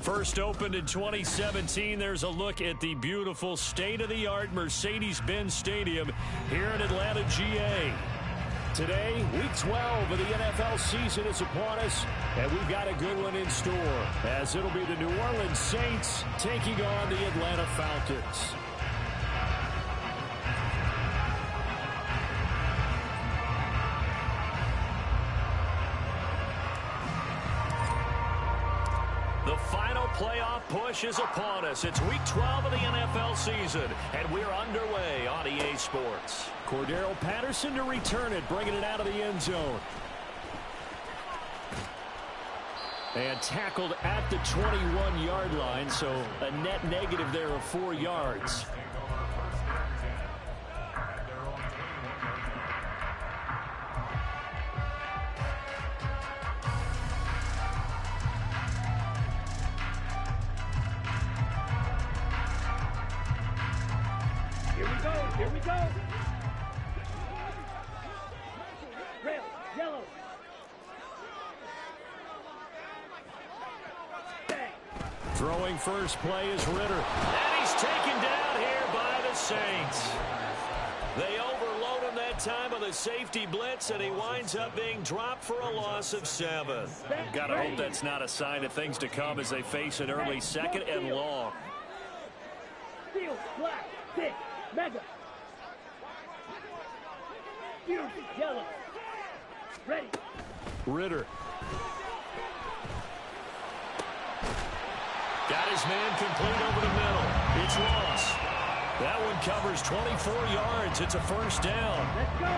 First opened in 2017, there's a look at the beautiful state-of-the-art Mercedes-Benz Stadium here in Atlanta, GA. Today, Week 12 of the NFL season is upon us, and we've got a good one in store, as it'll be the New Orleans Saints taking on the Atlanta Falcons. The final playoff push is upon us. It's Week 12 of the NFL season, and we're underway on EA Sports. Cordero Patterson to return it, bringing it out of the end zone. And tackled at the 21-yard line, so a net negative there of 4 yards. Here we go. Red, yellow. Bang. Throwing first play is Ritter. And he's taken down here by the Saints. They overload him that time with a safety blitz, and he winds up being dropped for a loss of 7. Gotta hope that's not a sign of things to come as they face an early second and long. Steel, black, thick, mega. Yellow. Ready. Ritter. Got his man complete over the middle. It's Ross. That one covers 24 yards. It's a first down. Let's go.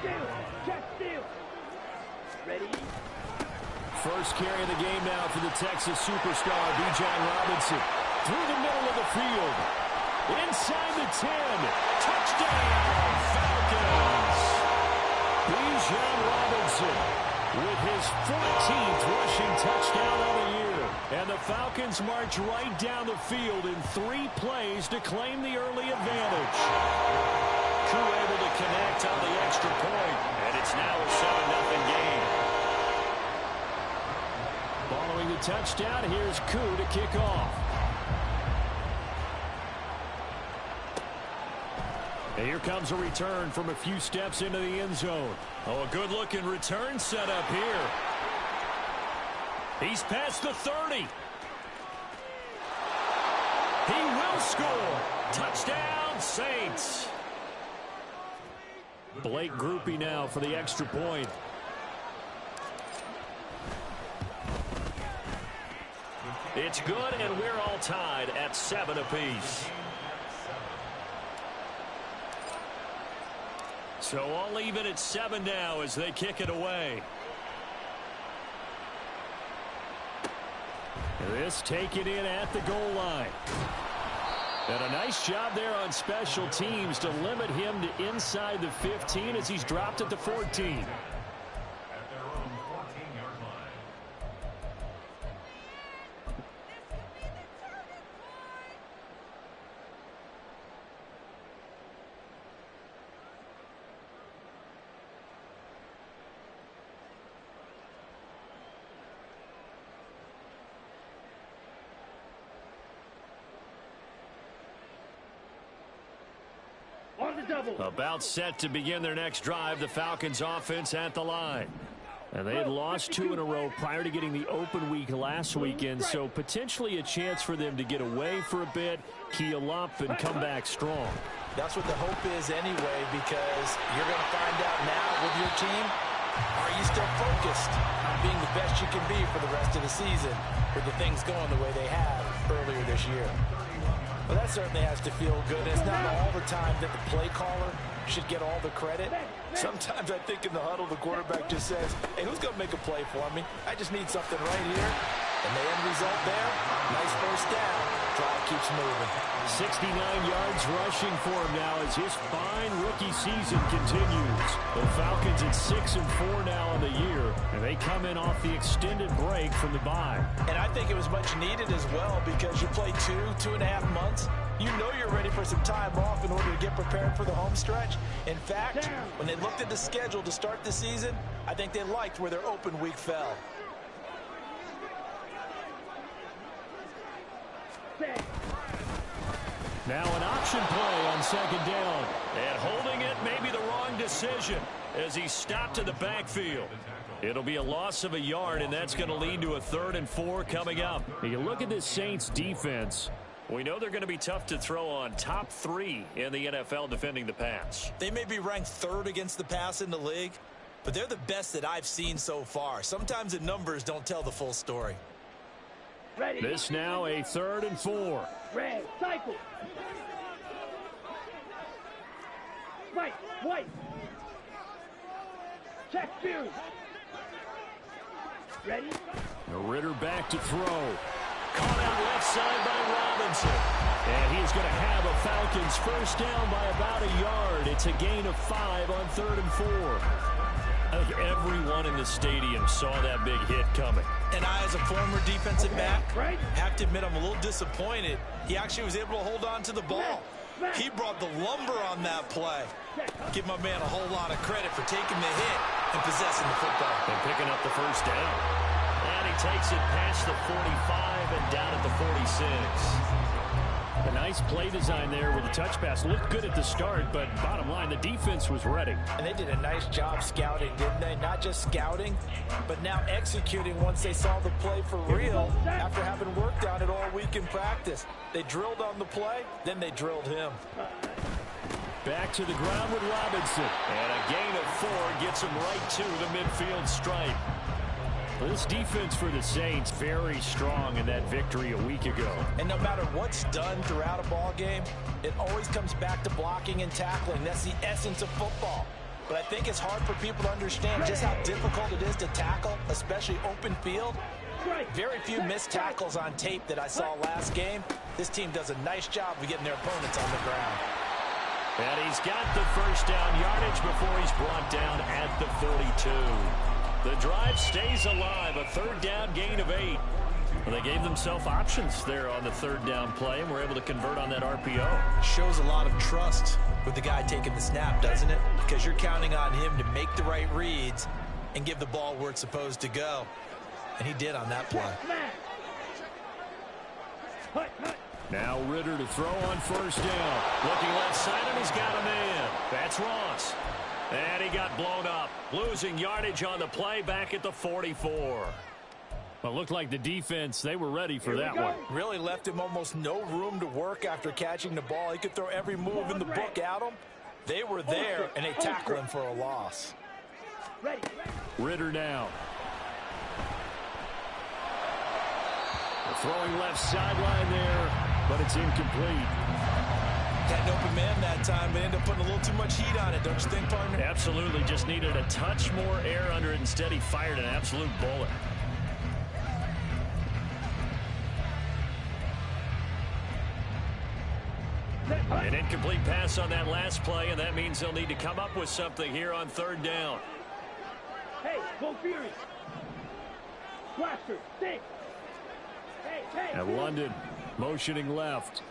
Steal. Check steal. Ready. First carry of the game now for the Texas superstar, Bijan Robinson. Through the middle of the field. Inside the 10. Touchdown, Falcons. Bijan Robinson with his 14th rushing touchdown of the year. And the Falcons march right down the field in 3 plays to claim the early advantage. Koo able to connect on the extra point, and it's now a 7-0 game. Following the touchdown, here's Koo to kick off. And here comes a return from a few steps into the end zone. Oh, a good-looking return set up here. He's past the 30. He will score. Touchdown, Saints. Blake Grupe now for the extra point. It's good, and we're all tied at 7 apiece. So all even at 7 now as they kick it away. This taken in at the goal line. And a nice job there on special teams to limit him to inside the 15 as he's dropped at the 14. About set to begin their next drive, the Falcons offense at the line. And they had lost 2 in a row prior to getting the open week last weekend, so potentially a chance for them to get away for a bit, keel up, and come back strong. That's what the hope is anyway, because you're going to find out now with your team, are you still focused on being the best you can be for the rest of the season with the things going the way they have earlier this year? Well, that certainly has to feel good. It's not all the time that the play caller should get all the credit. Sometimes I think in the huddle, the quarterback just says, hey, who's going to make a play for me? I just need something right here. And the end result there, nice first down. Drive keeps moving. 69 yards rushing for him now as his fine rookie season continues. The Falcons at 6-4 now on the year, and they come in off the extended break from the bye. And I think it was much needed as well, because you play 2.5 months. You know you're ready for some time off in order to get prepared for the home stretch. In fact, when they looked at the schedule to start the season, I think they liked where their open week fell. Set. Now an option play on second down. And holding it may be the wrong decision as he stopped in the backfield. It'll be a loss of a yard, and that's going to lead to a 3rd and 4 coming up. You look at this Saints defense. We know they're going to be tough to throw on. Top 3 in the NFL defending the pass. They may be ranked 3rd against the pass in the league, but they're the best that I've seen so far. Sometimes the numbers don't tell the full story. Ready. This now a 3rd and 4. Red. Cycle. Right. White. Check Fury. Ready. Ritter back to throw. Caught out left side by Robinson. And he's going to have a Falcons first down by about a yard. It's a gain of 5 on 3rd and 4. I think everyone in the stadium saw that big hit coming. And I, as a former defensive back, have to admit I'm a little disappointed. He actually was able to hold on to the ball. He brought the lumber on that play. Give my man a whole lot of credit for taking the hit and possessing the football. And picking up the first down. And he takes it past the 45 and down at the 46. A nice play design there with the touch pass. Looked good at the start, but bottom line, the defense was ready. And they did a nice job scouting, didn't they? Not just scouting, but now executing once they saw the play for real after having worked on it all week in practice. They drilled on the play, then they drilled him. Back to the ground with Robinson. And a gain of 4 gets him right to the midfield stripe. This defense for the Saints very strong in that victory a week ago. And no matter what's done throughout a ball game, it always comes back to blocking and tackling. That's the essence of football. But I think it's hard for people to understand just how difficult it is to tackle, especially open field. Very few missed tackles on tape that I saw last game. This team does a nice job of getting their opponents on the ground. And he's got the first down yardage before he's brought down at the 42. The drive stays alive, a 3rd down gain of 8. Well, they gave themselves options there on the 3rd down play, and were able to convert on that RPO. Shows a lot of trust with the guy taking the snap, doesn't it? Because you're counting on him to make the right reads and give the ball where it's supposed to go. And he did on that play. Now Ritter to throw on first down. Looking left side, and he's got a man. That's Ross. And he got blown up. Losing yardage on the play back at the 44. Well, it looked like the defense, they were ready for that one. Really left him almost no room to work after catching the ball. He could throw every move in the book at him. They were there, and they tackled him for a loss. Ritter now. The throwing left sideline there, but it's incomplete. Had an open man that time, but ended up putting a little too much heat on it, don't you think, partner? Absolutely. Just needed a touch more air under it. Instead, he fired an absolute bullet. An incomplete pass on that last play, and that means they'll need to come up with something here on 3rd down. Hey, go Fury. Blaster, stay. Hey. And London motioning left.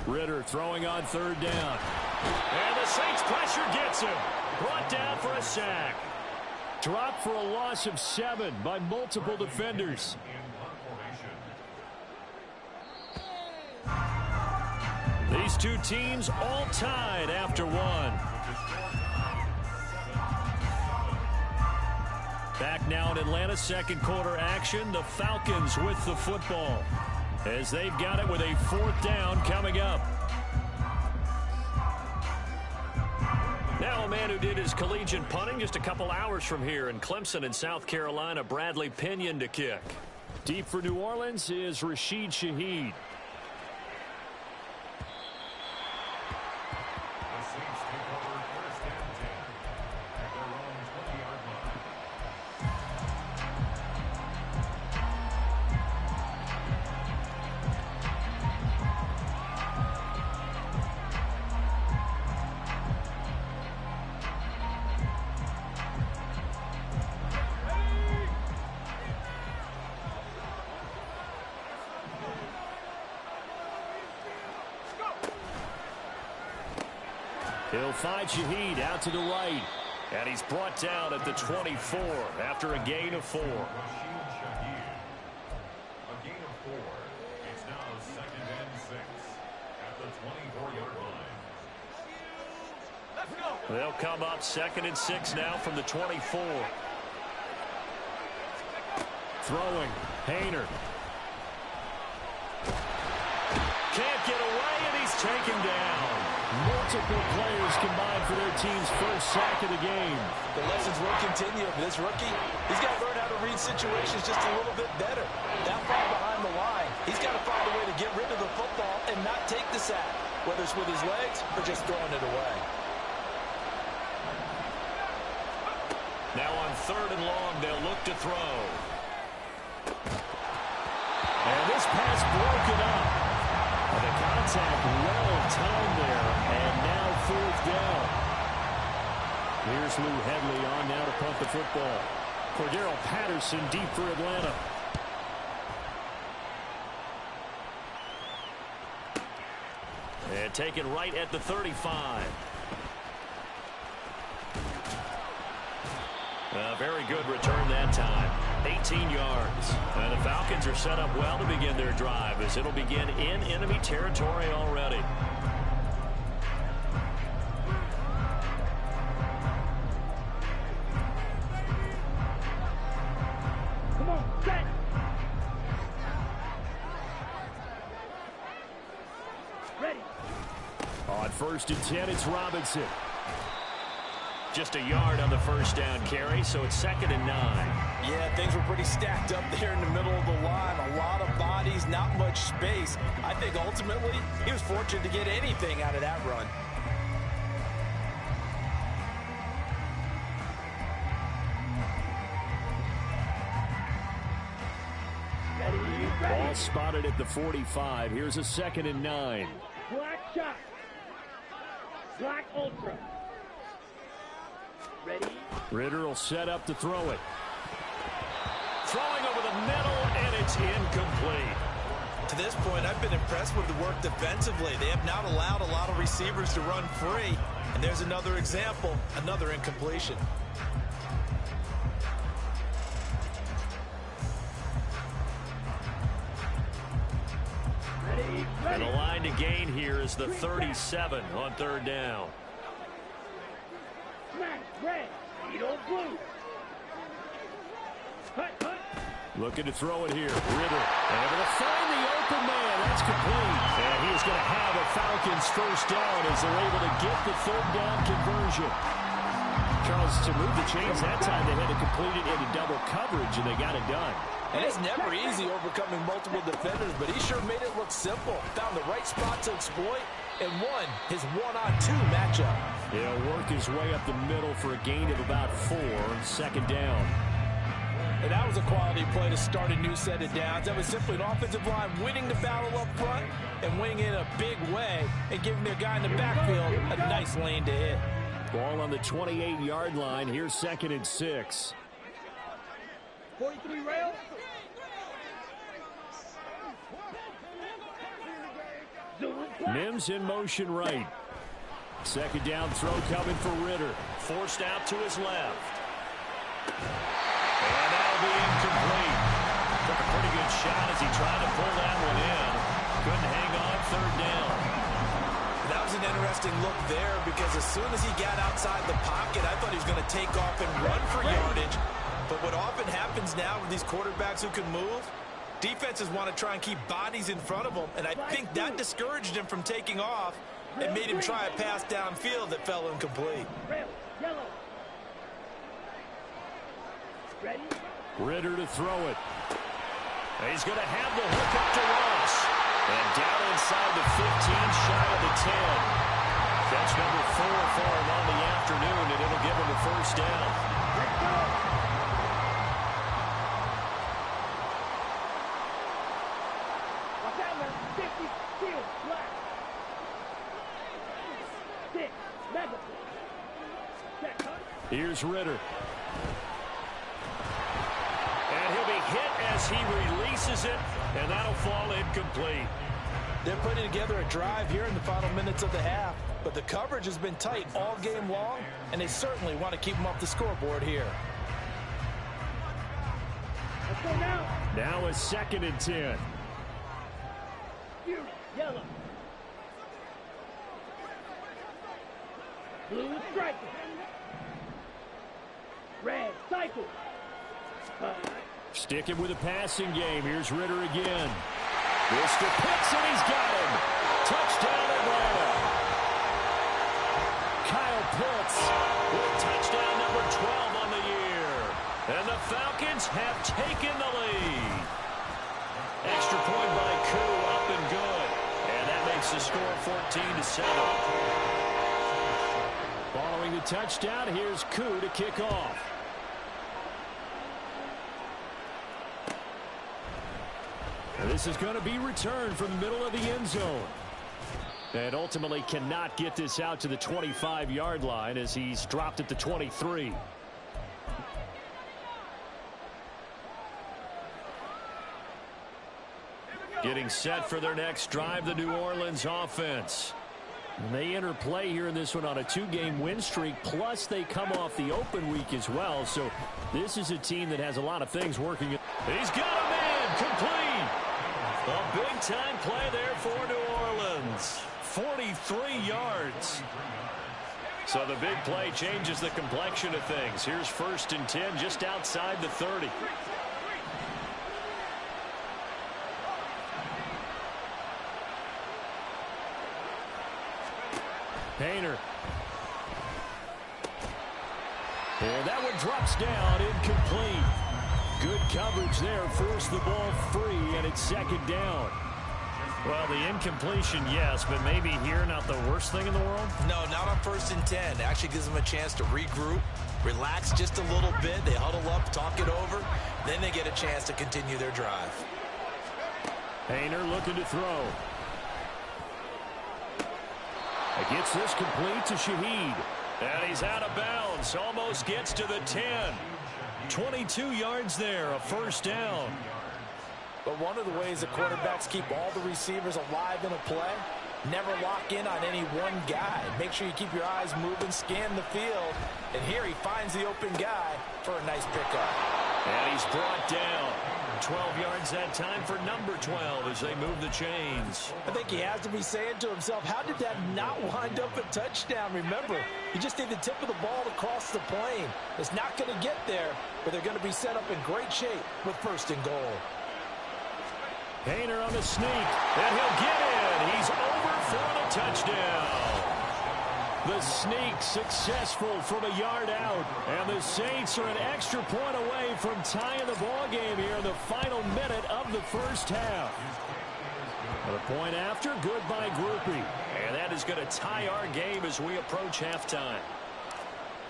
Ritter throwing on 3rd down. And the Saints pressure gets him. Brought down for a sack. Dropped for a loss of 7 by multiple defenders. These two teams all tied after 1. Back now in Atlanta, 2nd quarter action. The Falcons with the football, as they've got it with a 4th down coming up. Now a man who did his collegiate punting just a couple hours from here in Clemson in South Carolina, Bradley Pinion to kick. Deep for New Orleans is Rashid Shaheed. He'll find Shaheed out to the right. And he's brought down at the 24 after a gain of 4. score. It's now 2nd and 6 at the 24-yard line. Let's go. They'll come up 2nd and 6 now from the 24. Throwing. Haener. Can't get away, and he's taken down. Multiple players combined for their team's first sack of the game. The lessons will continue. This rookie, he's got to learn how to read situations just a little bit better. That far behind the line, he's got to find a way to get rid of the football and not take the sack, whether it's with his legs or just throwing it away. Now on 3rd and long, they'll look to throw. And this pass broken up. The contact well timed there, and now 4th down. Here's Lou Hedley on now to punt the football. Cordero Patterson deep for Atlanta. And taken right at the 35. A very good return that time. 18 yards. And the Falcons are set up well to begin their drive as it'll begin in enemy territory already. Come on, set. Ready. On 1st and 10, it's Robinson. Just a yard on the first down carry, so it's 2nd and 9. Yeah, things were pretty stacked up there in the middle of the line. A lot of bodies, not much space. I think ultimately he was fortunate to get anything out of that run. Ball spotted at the 45. Here's a 2nd and 9. Black shot. Black ultra. Ready? Ritter will set up to throw it. Throwing over the middle, and it's incomplete. To this point, I've been impressed with the work defensively. They have not allowed a lot of receivers to run free. And there's another example, another incompletion. Ready? And the line to gain here is the 37 on 3rd down. Smash, red, needle blue. Hut, hut. Looking to throw it here. Ritter able to find the open man. That's complete. And he is going to have a Falcons first down as they're able to get the 3rd down conversion. Charles, to move the chains that time, they had to complete it into double coverage, and they got it done. And it's never easy overcoming multiple defenders, but he sure made it look simple. Found the right spot to exploit and won his 1-on-2 matchup. He'll work his way up the middle for a gain of about 4, 2nd down. And that was a quality play to start a new set of downs. That was simply an offensive line winning the battle up front and winning it in a big way and giving their guy in the backfield a nice lane to hit. Ball on the 28-yard line. Here's 2nd and 6. 43 rail. Mims in motion right. 2nd down throw coming for Ritter. Forced out to his left. And that'll be incomplete. Took a pretty good shot as he tried to pull that one in. Couldn't hang on 3rd down. That was an interesting look there because as soon as he got outside the pocket, I thought he was going to take off and run for yardage. But what often happens now with these quarterbacks who can move, defenses want to try and keep bodies in front of them, and I think that discouraged him from taking off and made him try a pass downfield that fell incomplete. Rail, yellow. Ready? Ritter to throw it. And he's going to have the hook up to Ross. And down inside the 15, shy of the 10. Catch number 4 for him on the afternoon, and it'll give him a first down. Let's go. Watch out, man. 50, steel, black. 6, mega. Check, huh? Here's Ritter. And he'll be hit as he releases it, and that'll fall incomplete. They're putting together a drive here in the final minutes of the half, but the coverage has been tight all game long, and they certainly want to keep them off the scoreboard here. Let's go now. Now a 2nd and 10. Fury, yellow. Blue striker. Red cycle. Sticking with the passing game. Here's Ritter again. Mr. Pitts, and he's got him. Touchdown, Atlanta. Kyle Pitts with touchdown number 12 on the year. And the Falcons have taken the lead. Extra point by Koo, up and good. And that makes the score 14-7. Following the touchdown, here's Koo to kick off. And this is going to be returned from the middle of the end zone. And ultimately cannot get this out to the 25-yard line as he's dropped at the 23. Getting set for their next drive, the New Orleans offense. And they enter play here in this one on a 2-game win streak, plus they come off the open week as well. So this is a team that has a lot of things working. He's got a man complete. A big-time play there for New Orleans. 43 yards. So the big play changes the complexion of things. Here's 1st and 10 just outside the 30. Painter. And that one drops down, incomplete. Good coverage there, forced the ball free, and it's 2nd down. Well, the incompletion, yes, but maybe here not the worst thing in the world? No, not on 1st and 10. It actually gives them a chance to regroup, relax just a little bit. They huddle up, talk it over. Then they get a chance to continue their drive. Painter looking to throw. It gets this complete to Shaheed. And he's out of bounds. Almost gets to the 10. 22 yards there, a 1st down. But one of the ways the quarterbacks keep all the receivers alive in a play, never lock in on any one guy. Make sure you keep your eyes moving, scan the field. And here he finds the open guy for a nice pickup. And he's brought down. 12 yards that time for number 12 as they move the chains. I think he has to be saying to himself, how did that not wind up a touchdown? Remember, you just need the tip of the ball to cross the plane. It's not going to get there, but they're going to be set up in great shape with 1st and goal. Painter on the sneak, and he'll get in. He's over for the touchdown. The sneak successful from a yard out, and the Saints are an extra point away from tying the ball game here in the final minute of the 1st half. The point after, good by Grupe, and that is going to tie our game as we approach halftime.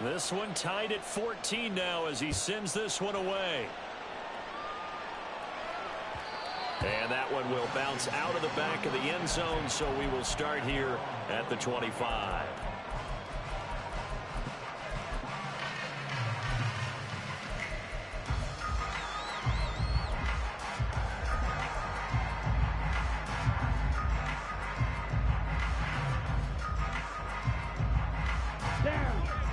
This one tied at 14 now as he sends this one away. And that one will bounce out of the back of the end zone, so we will start here at the 25.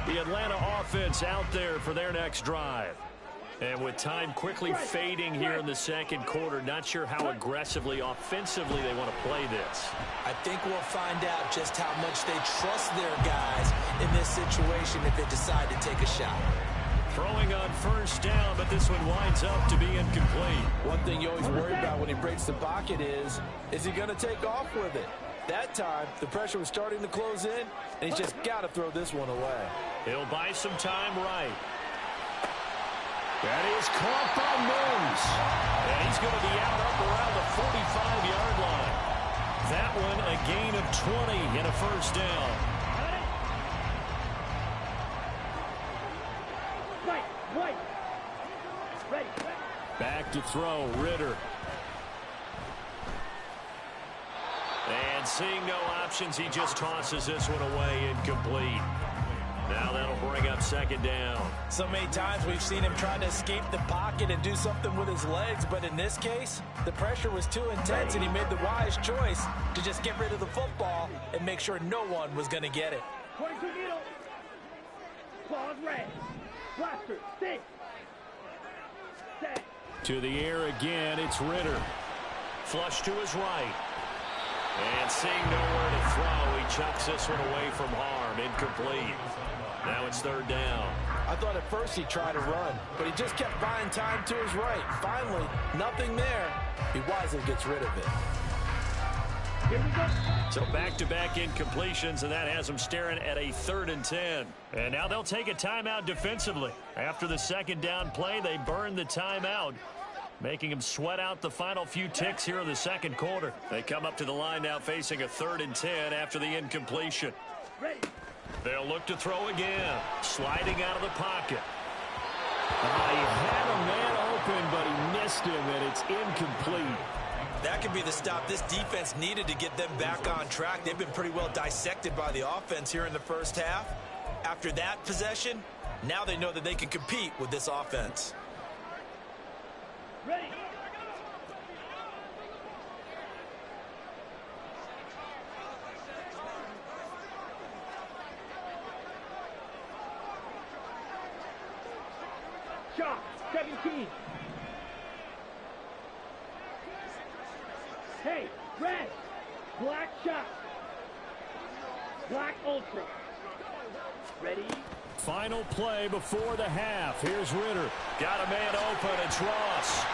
The Atlanta offense out there for their next drive. And with time quickly fading here in the 2nd quarter, not sure how aggressively, offensively they want to play this. I think we'll find out just how much they trust their guys in this situation if they decide to take a shot. Throwing on 1st down, but this one winds up to be incomplete. One thing you always worry about when he breaks the pocket is he going to take off with it? That time, the pressure was starting to close in, and he's just got to throw this one away. He'll buy some time right. That is caught by Mims. And he's going to be out up around the 45-yard line. That one a gain of 20 and a 1st down. Right. Ready. Back to throw, Ritter. And seeing no options, he just tosses this one away, incomplete. Now that'll bring up 2nd down. So many times we've seen him trying to escape the pocket and do something with his legs, but in this case, the pressure was too intense and he made the wise choice to just get rid of the football and make sure no one was going to get it. 22 needle. Claws red. Blaster, stick. Set. To the air again, it's Ritter. Flush to his right. And seeing nowhere to throw, he chucks this one away from harm. Incomplete. Now it's third down. I thought at first he tried to run, but he just kept buying time to his right. Finally, nothing there. He wisely gets rid of it. Here we go. So back-to-back incompletions, and that has them staring at a 3rd and 10. And now they'll take a timeout defensively. After the second down play, they burn the timeout, making them sweat out the final few ticks here in the second quarter. They come up to the line now facing a 3rd and 10 after the incompletion. Ready. They'll look to throw again. Sliding out of the pocket. He had a man open, but he missed him, and it's incomplete. That could be the stop this defense needed to get them back on track. They've been pretty well dissected by the offense here in the first half. After that possession, now they know that they can compete with this offense. Ready. Shot 17. Hey, red. Black shot. Black ultra. Ready? Final play before the half. Here's Ritter. Got a man open. It's Ross.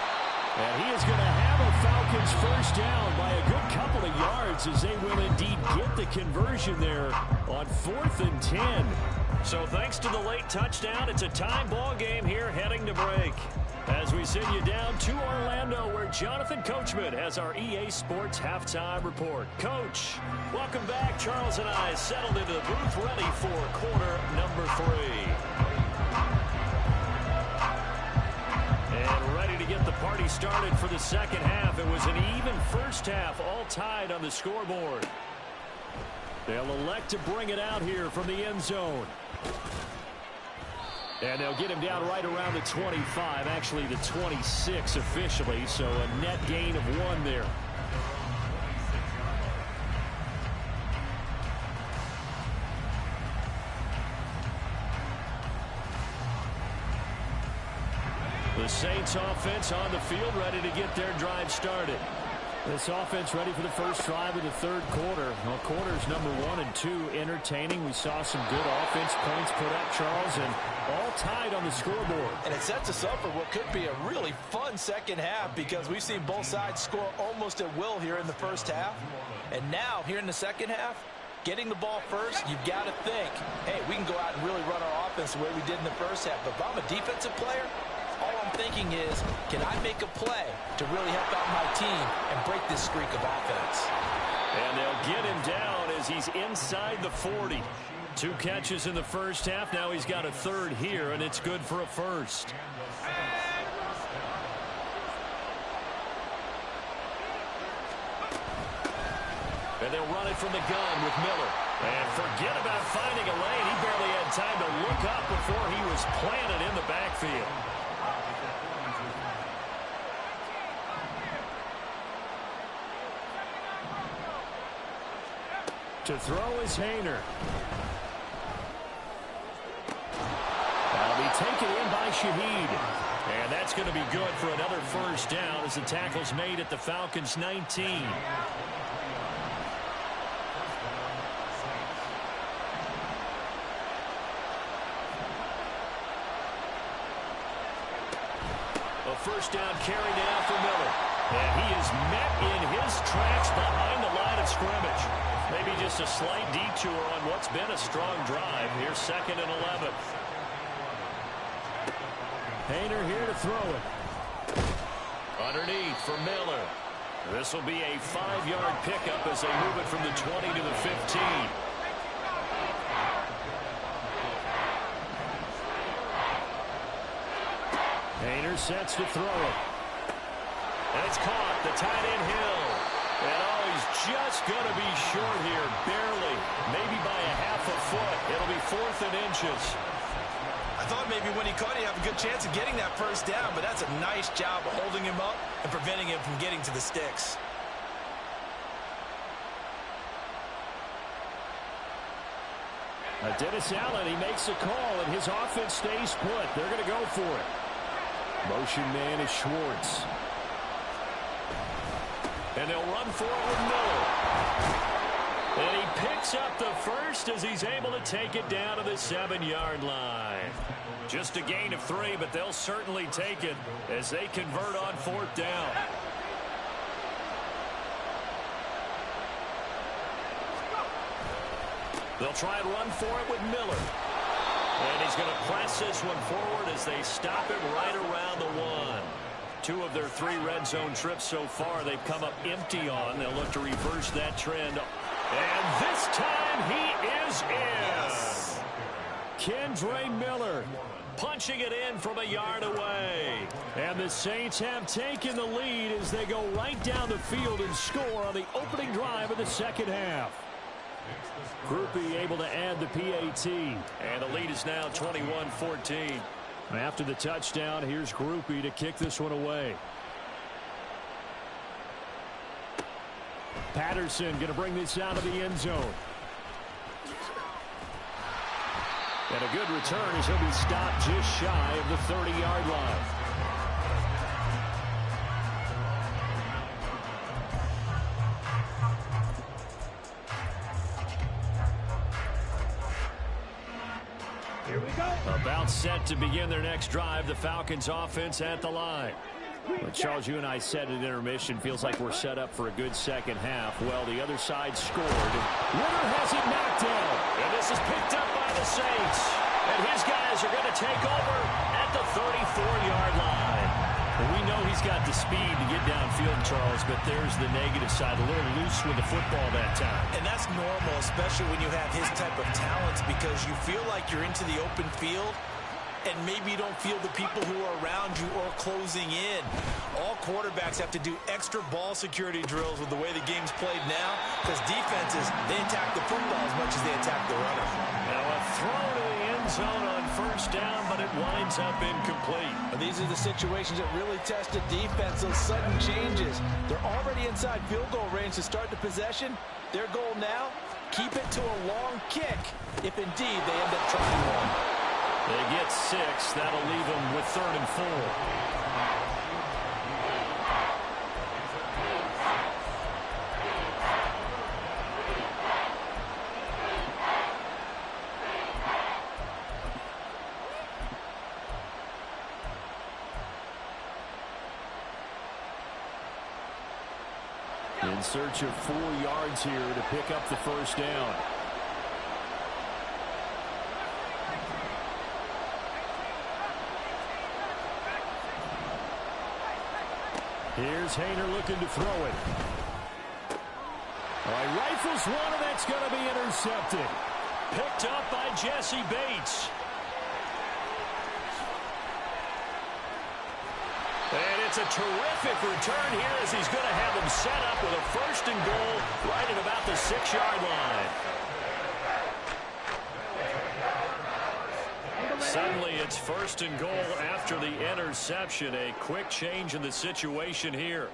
And he is going to have a Falcons first down by a good couple of yards as they will indeed get the conversion there on 4th and 10. So thanks to the late touchdown, it's a time ball game here heading to break. As we send you down to Orlando, where Jonathan Coachman has our EA Sports halftime report. Coach, welcome back. Charles and I settled into the booth ready for quarter number 3. And ready to get the party started for the second half. It was an even first half, all tied on the scoreboard. They'll elect to bring it out here from the end zone. And they'll get him down right around the 25, actually the 26 officially, so a net gain of 1 there. The Saints offense on the field, ready to get their drive started. This offense ready for the first drive of the third quarter. Well, quarters number 1 and 2 entertaining. We saw some good offense points put up, Charles, and all tied on the scoreboard. And it sets us up for what could be a really fun second half because we've seen both sides score almost at will here in the first half. And now, here in the second half, getting the ball first, you've got to think, hey, we can go out and really run our offense the way we did in the first half. But if I'm a defensive player, all I'm thinking is, can I make a play to really help out my team and break this streak of offense? And they'll get him down as he's inside the 40. 2 catches in the first half. Now he's got a third here, and it's good for a first. And they'll run it from the gun with Miller. And forget about finding a lane. He barely had time to look up before he was planted in the backfield. To throw is Hayner. That'll be taken in by Shaheed. And that's going to be good for another first down as the tackle's made at the Falcons' 19. A first down carry now for Miller. And he is met in his tracks behind the line of scrimmage. Maybe just a slight detour on what's been a strong drive. Here's 2nd and 11. Hayner here to throw it. Underneath for Miller. This will be a 5-yard pickup as they move it from the 20 to the 15. Hayner sets to throw it. And it's caught. The tight end Hill. And he's just going to be short here, barely, maybe by a half a foot. It'll be 4th and inches. I thought maybe when he caught it, he'd have a good chance of getting that first down, but that's a nice job of holding him up and preventing him from getting to the sticks. Dennis Allen, he makes a call, and his offense stays put. They're going to go for it. Motion man is Schwartz. And they'll run for it with Miller. And he picks up the first as he's able to take it down to the 7-yard line. Just a gain of 3, but they'll certainly take it as they convert on 4th down. They'll try and run for it with Miller. And he's going to press this one forward as they stop him right around the 1. 2 of their 3 red zone trips so far they've come up empty on. They'll look to reverse that trend. And this time he is in. Kendre Miller punching it in from a yard away. And the Saints have taken the lead as they go right down the field and score on the opening drive of the second half. Grupe able to add the PAT. And the lead is now 21-14. After the touchdown, here's Grupe to kick this one away. Patterson going to bring this out of the end zone. And a good return as he'll be stopped just shy of the 30-yard line. Here we go. About set to begin their next drive. The Falcons offense at the line. Well, Charles, you and I said at intermission, feels like we're set up for a good second half. Well, the other side scored. Ritter has it knocked down. And this is picked up by the Saints. And his guys are going to take over at the 34-yard line. Well, we know he's got the speed to get downfield, Charles, but there's the negative side. A little loose with the football that time. And that's normal, especially when you have his type of talents, because you feel like you're into the open field and maybe you don't feel the people who are around you or closing in. All quarterbacks have to do extra ball security drills with the way the game's played now, because defenses, they attack the football as much as they attack the runner. Now a throw to the end zone on first down, but it winds up incomplete. But these are the situations that really test a defense, those sudden changes. They're already inside field goal range to start the possession. Their goal now, keep it to a long kick, if indeed they end up trying one. They get 6. That'll leave them with 3rd and 4. In search of 4 yards here to pick up the first down. Here's Haener looking to throw it. All right, rifles one, and that's going to be intercepted. Picked up by Jesse Bates. And it's a terrific return here as he's going to have them set up with a 1st and goal right at about the 6-yard line. Suddenly it's 1st and goal after the interception. A quick change in the situation here.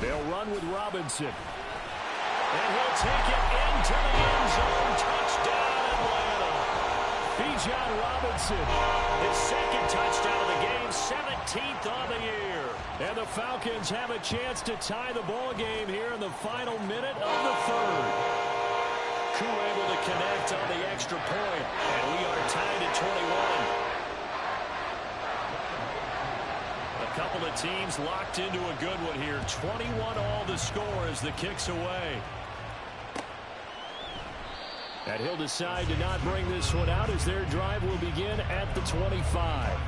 They'll run with Robinson. And he'll take it into the end zone. Touchdown, Atlanta. Bijan Robinson, his 2nd touchdown of the game, 17th on the year. And the Falcons have a chance to tie the ball game here in the final minute of the 3rd. Koo able to connect on the extra point, and we are tied at 21. A couple of teams locked into a good one here. 21 all the score as the kick's away. And he'll decide to not bring this one out as their drive will begin at the 25.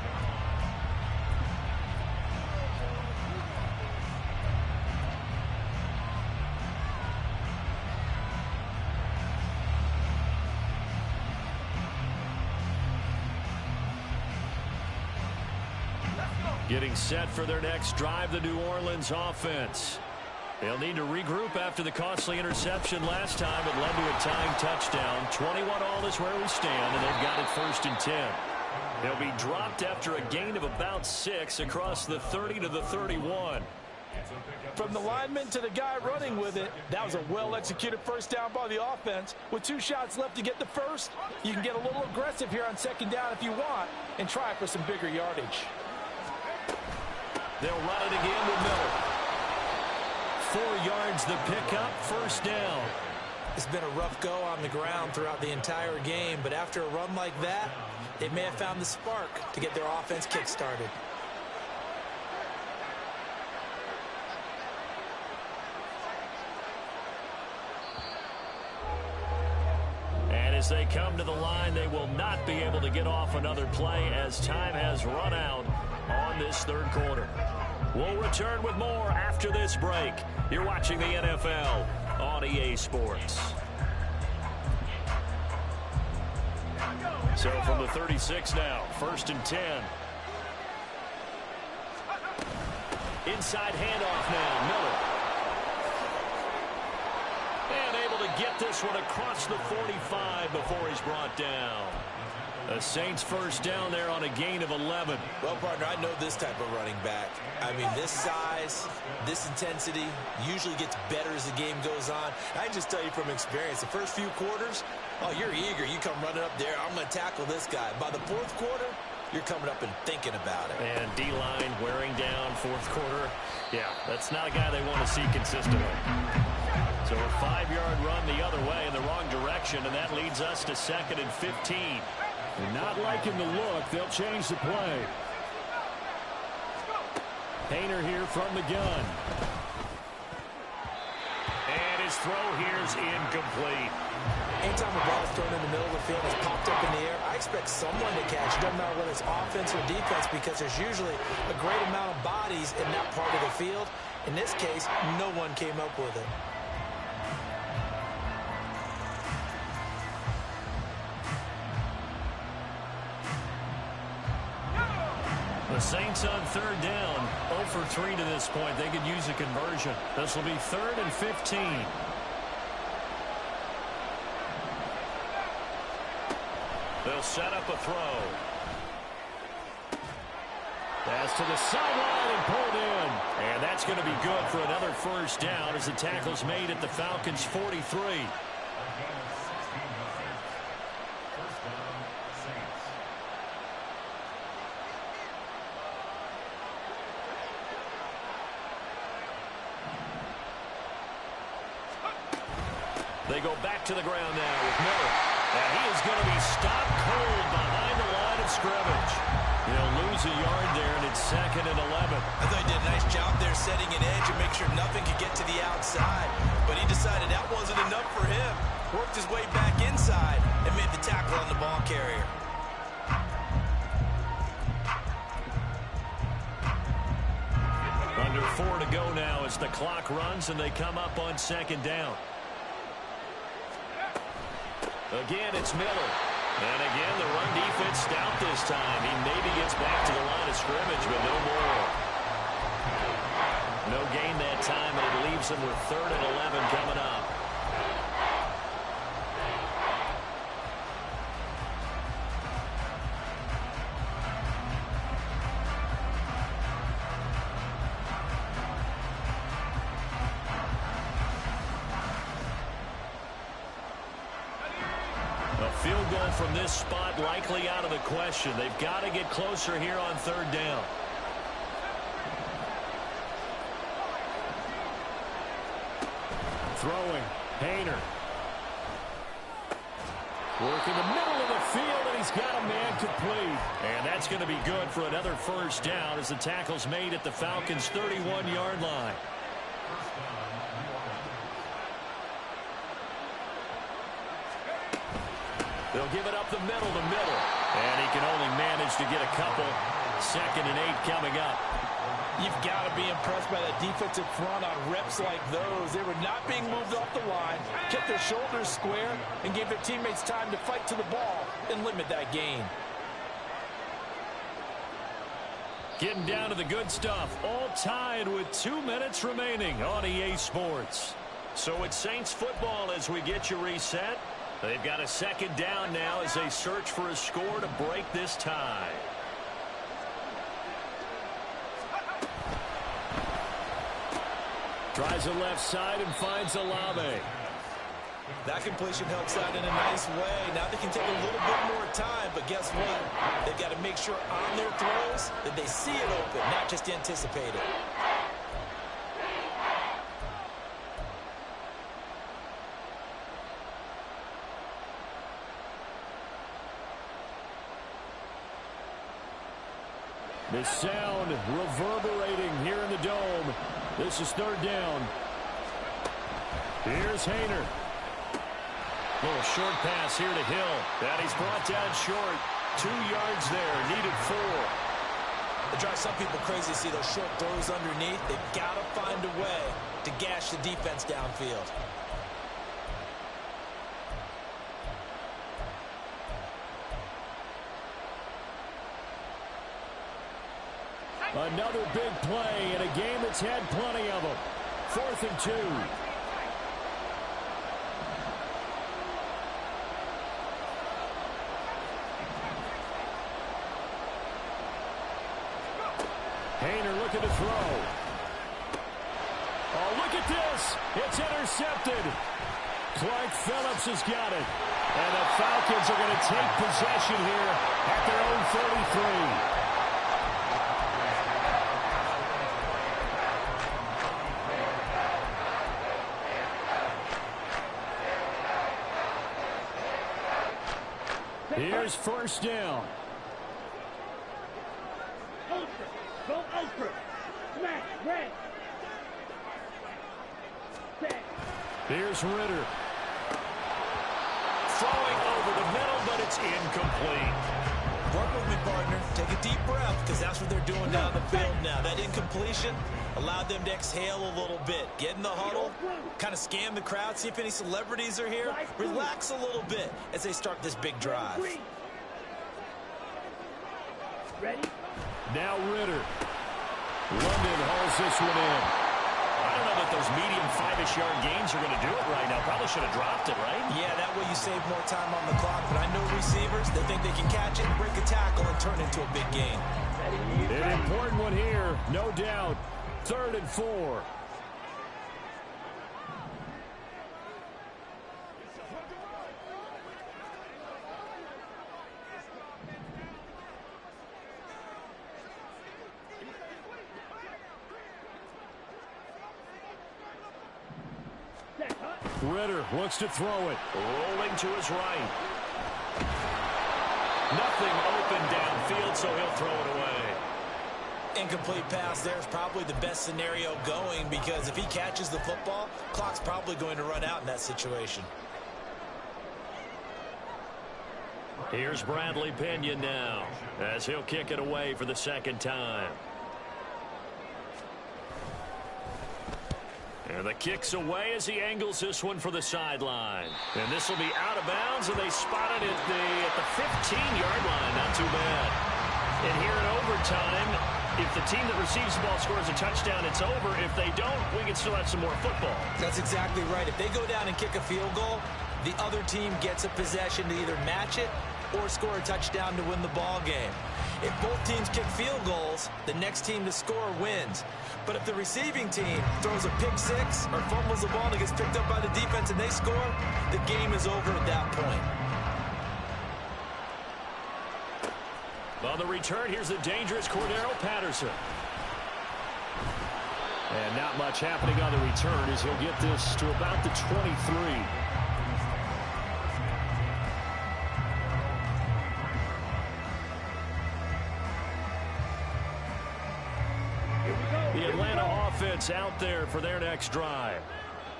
Getting set for their next drive, the New Orleans offense. They'll need to regroup after the costly interception last time. It led to a tying touchdown. 21 all is where we stand, and they've got it 1st and 10. They'll be dropped after a gain of about 6 across the 30 to the 31. From the lineman to the guy running with it, that was a well-executed first down by the offense. With 2 shots left to get the first, you can get a little aggressive here on second down if you want and try for some bigger yardage. They'll run it again with Miller. 4 yards the pickup, first down. It's been a rough go on the ground throughout the entire game, but after a run like that, they may have found the spark to get their offense kick-started. And as they come to the line, they will not be able to get off another play as time has run out on this third quarter. We'll return with more after this break. You're watching the NFL on EA Sports. So from the 36 now, 1st and 10. Inside handoff now, Miller. And able to get this one across the 45 before he's brought down. The Saints first down there on a gain of 11. Well, partner, I know this type of running back. I mean, this size, this intensity usually gets better as the game goes on. I can just tell you from experience, the first few quarters, oh, you're eager. You come running up there, I'm going to tackle this guy. By the 4th quarter, you're coming up and thinking about it. And D-line wearing down 4th quarter. Yeah, that's not a guy they want to see consistently. So a 5-yard run the other way in the wrong direction, and that leads us to 2nd and 15. They're not liking the look. They'll change the play. Painter here from the gun. And his throw here is incomplete. Anytime a ball is thrown in the middle of the field, it's popped up in the air, I expect someone to catch. It doesn't matter whether it's offense or defense, because there's usually a great amount of bodies in that part of the field. In this case, no one came up with it. The Saints on 3rd down, 0 for 3 to this point. They could use a conversion. This will be 3rd and 15. They'll set up a throw. Pass to the sideline and pulled in. And that's going to be good for another first down as the tackle's made at the Falcons' 43. They go back to the ground now with Miller. And he is going to be stopped cold behind the line of scrimmage. He'll lose a yard there, and it's 2nd and 11. I thought he did a nice job there setting an edge and make sure nothing could get to the outside. But he decided that wasn't enough for him. Worked his way back inside and made the tackle on the ball carrier. Under 4 to go now as the clock runs and they come up on 2nd down. Again, it's Miller. And again, the run defense stout this time. He maybe gets back to the line of scrimmage, but no more. No gain that time, and it leaves them with 3rd and 11 coming up. Field goal from this spot likely out of the question. They've got to get closer here on 3rd down. Throwing. Painter. Work in the middle of the field, and he's got a man complete. And that's going to be good for another first down as the tackle's made at the Falcons' 31-yard line. They'll give it up the middle to Miller. And he can only manage to get a couple. 2nd and 8 coming up. You've got to be impressed by that defensive front on reps like those. They were not being moved off the line, kept their shoulders square, and gave their teammates time to fight to the ball and limit that gain. Getting down to the good stuff. All tied with 2 minutes remaining on EA Sports. So it's Saints football as we get you reset. They've got a 2nd down now as they search for a score to break this tie. Tries the left side and finds Olave. That completion helps out in a nice way. Now they can take a little bit more time, but guess what? They've got to make sure on their throws that they see it open, not just anticipate it. The sound reverberating here in the dome. This is third down. Here's Haener. Little short pass here to Hill. And he's brought down short. 2 yards there. Needed 4. It drives some people crazy to see those short throws underneath. They've got to find a way to gash the defense downfield. Another big play in a game that's had plenty of them. 4th and 2. Haener looking to throw. Oh, look at this. It's intercepted. Clark Phillips has got it. And the Falcons are going to take possession here at their own 33. Here's first down. Ultra. Go ultra. Smash. Red. Set. Here's Ritter. Throwing over the middle, but it's incomplete. Work with me, partner. Take a deep breath, because that's what they're doing down the field now. That incompletion allowed them to exhale a little bit. Get in the huddle, kind of scan the crowd, see if any celebrities are here. Relax a little bit as they start this big drive. Ready? Now Ritter. London hauls this one in. I don't know that those medium 5-ish yard gains are going to do it right now. Probably should have dropped it, right? Yeah, that way you save more time on the clock. But I know receivers, they think they can catch it, break a tackle, and turn into a big gain. An important one here, no doubt. 3rd and 4. Ritter looks to throw it. Rolling to his right. Nothing open downfield, so he'll throw it away. Incomplete pass there is probably the best scenario going, because if he catches the football, clock's probably going to run out in that situation. Here's Bradley Pinion now, as he'll kick it away for the 2nd time. And the kick's away as he angles this one for the sideline. And this will be out of bounds, and they spotted it at the 15-yard line. Not too bad. And here in overtime, if the team that receives the ball scores a touchdown, it's over. If they don't, we can still have some more football. That's exactly right. If they go down and kick a field goal, the other team gets a possession to either match it or score a touchdown to win the ball game. If both teams kick field goals, the next team to score wins. But if the receiving team throws a pick six or fumbles the ball and it gets picked up by the defense and they score, the game is over at that point. On the return, here's the dangerous Cordero Patterson. And not much happening on the return as he'll get this to about the 23. The Atlanta offense out there for their next drive.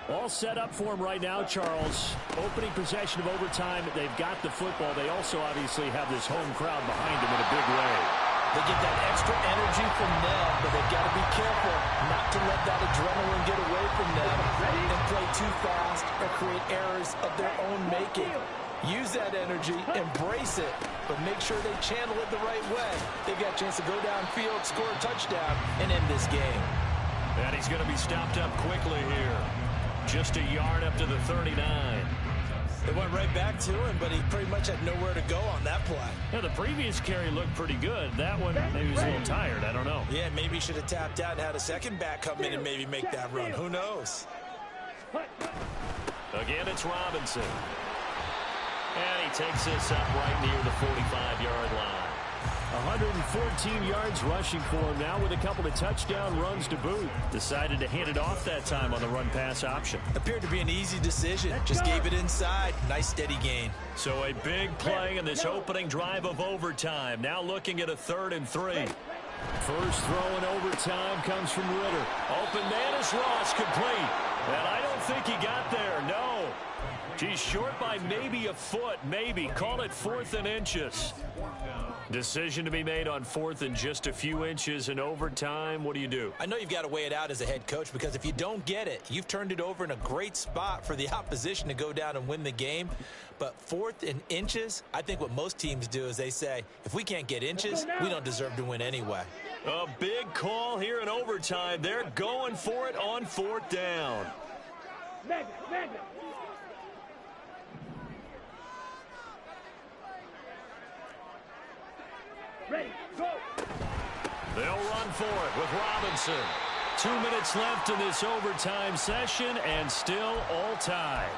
All set up for them right now, Charles. Opening possession of overtime. They've got the football. They also obviously have this home crowd behind them in a big way. They get that extra energy from them, but they've got to be careful not to let that adrenaline get away from them and play too fast or create errors of their own making. Use that energy, embrace it, but make sure they channel it the right way. They've got a chance to go downfield, score a touchdown, and end this game. And he's going to be stopped up quickly here. Just a yard up to the 39. It went right back to him, but he pretty much had nowhere to go on that play. Yeah, the previous carry looked pretty good. That one, maybe he was a little tired. I don't know. Yeah, maybe he should have tapped out and had a second back come in and maybe make that run. Who knows? Again, it's Robinson. And he takes this up right near the 45-yard line. 114 yards rushing for him now with a couple of touchdown runs to boot. Decided to hand it off that time on the run-pass option. Appeared to be an easy decision. Just gave it inside. Nice steady gain. So a big play in this opening drive of overtime. Now looking at a 3rd and 3. First throw in overtime comes from Ritter. Open man is lost, complete. And I don't think he got there, no. He's short by maybe a foot, maybe. Call it 4th and inches. Decision to be made on 4th and just a few inches in overtime. What do you do? I know you've got to weigh it out as a head coach, because if you don't get it, you've turned it over in a great spot for the opposition to go down and win the game. But 4th and inches, I think what most teams do is they say, if we can't get inches, we don't deserve to win anyway. A big call here in overtime. They're going for it on 4th down. Ready, go! They'll run for it with Robinson. 2 minutes left in this overtime session, and still all tied.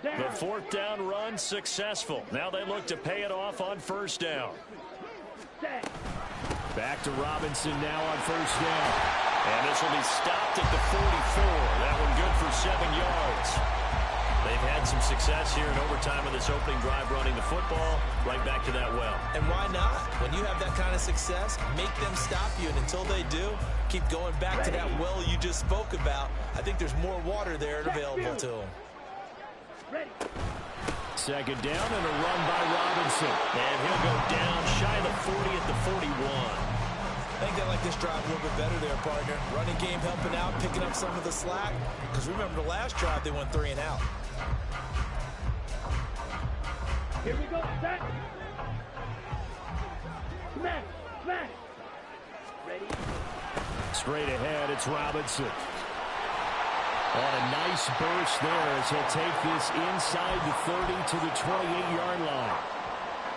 The 4th down run successful. Now they look to pay it off on 1st down. Back to Robinson now on 1st down. And this will be stopped at the 44. That one good for 7 yards. They've had some success here in overtime of this opening drive running the football. Right back to that well. And why not? When you have that kind of success, make them stop you. And until they do, keep going back to that well you just spoke about. I think there's more water there available to them. Second down and a run by Robinson. And he'll go down shy of the 40 at the 41. I think they like this drive a little bit better there, partner. Running game helping out, picking up some of the slack. Because remember the last drive, they went 3 and out. Here we go, set. Smash, smash. Ready? Straight ahead, it's Robinson. On a nice burst there as he'll take this inside the 30 to the 28-yard line.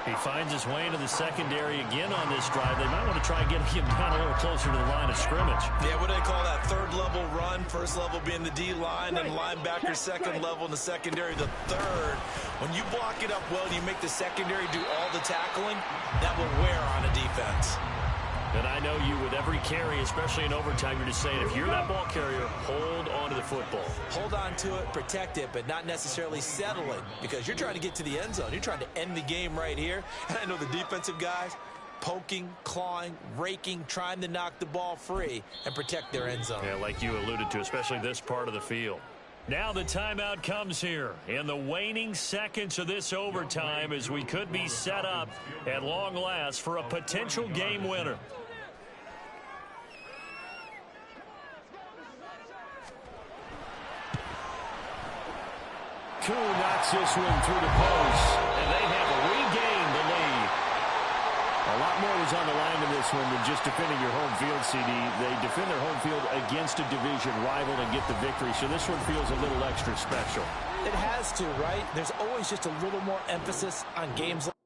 He finds his way into the secondary again on this drive. They might want to try getting him down a little closer to the line of scrimmage. Yeah, what do they call that? 3rd level run. 1st level being the D-line, and linebacker 2nd level, and the secondary the 3rd. When you block it up well, you make the secondary do all the tackling, that will wear on a defense. And I know you, with every carry, especially in overtime, you're just saying, if you're that ball carrier, hold on to the football. Hold on to it, protect it, but not necessarily settle it, because you're trying to get to the end zone. You're trying to end the game right here. And I know the defensive guys, poking, clawing, raking, trying to knock the ball free and protect their end zone. Yeah, like you alluded to, especially this part of the field. Now the timeout comes here in the waning seconds of this overtime, as we could be set up at long last for a potential game winner. Koo knocks this one through the post, and they have regained the lead. A lot more was on the line in this one than just defending your home field, CD. They defend their home field against a division rival and get the victory, so this one feels a little extra special. It has to, right? There's always just a little more emphasis on games like